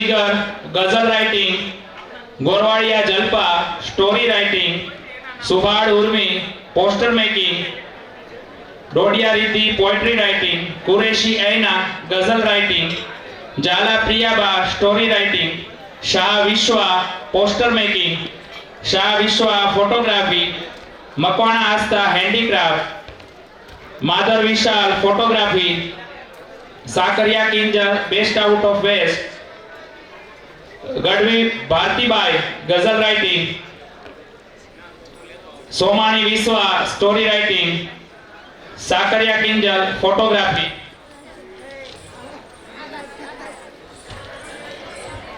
गजल writing, Gorwadiya Jalpa story writing, Subhad Urmi poster making, Dodiya Riddhi poetry writing, Qureshi Aina गजल writing, जाला प्रियाबा स्टोरी राइटिंग, शाह विश्वा poster making, Shah Vishwa photography, Makwana Aastha handicraft, Madhar Vishal photography, Sakariya Kinjal best out of waste, Gadhvi Bhartibai गजल writing, Somani Vishwa story writing, Sakariya Kinjal photography,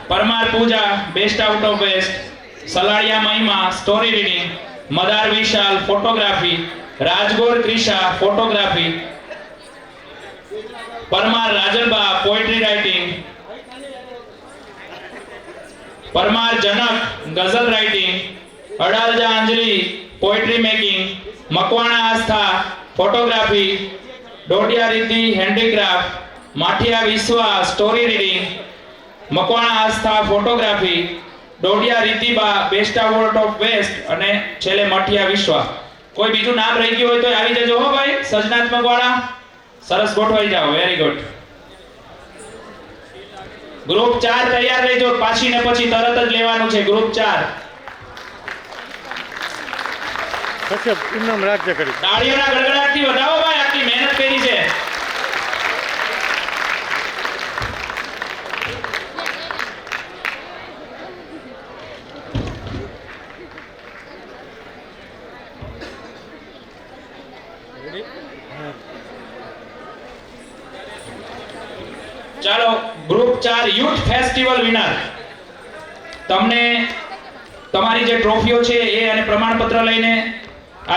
Parmar Pooja best out of waste, Saladiya Mahima story reading, Madar Vishal photography, Rajgor Krisha photography, Parmar Rajalba poetry writing, Parmar Janak गजल writing, Adalaja Anjali poetry making, Makwana Aastha photography, Dodiya Riddhi handicraft, Mathiya Vishwa story reading, Makwana Aastha photography, Dodiya रिद्धिबा best award of waste અને છેલ્લે મઠિયા વિશ્વા। કોઈ બીજું નામ રહી ગયું હોય તો આવી જજો હો ભાઈ, સર્જનાત્મક વાળા સરસ ગોઠવાઈ જાઓ। Very good. ગ્રુપ 4 તૈયાર રહેજો, પાછી ને પછી તરત જ લેવાનું છે ગ્રુપ 4। કશ્યપ ઇનામ રાજ્ય કરી તાળીઓના ગડગડાટથી વધાવો ભાઈ, આટલી મહેનત કરી છે। ચાલો ગ્રુપ 4 યુથ ફેસ્ટિવલ વિનર, તમને તમારી જે ટ્રોફીઓ છે એ અને પ્રમાણપત્ર લઈને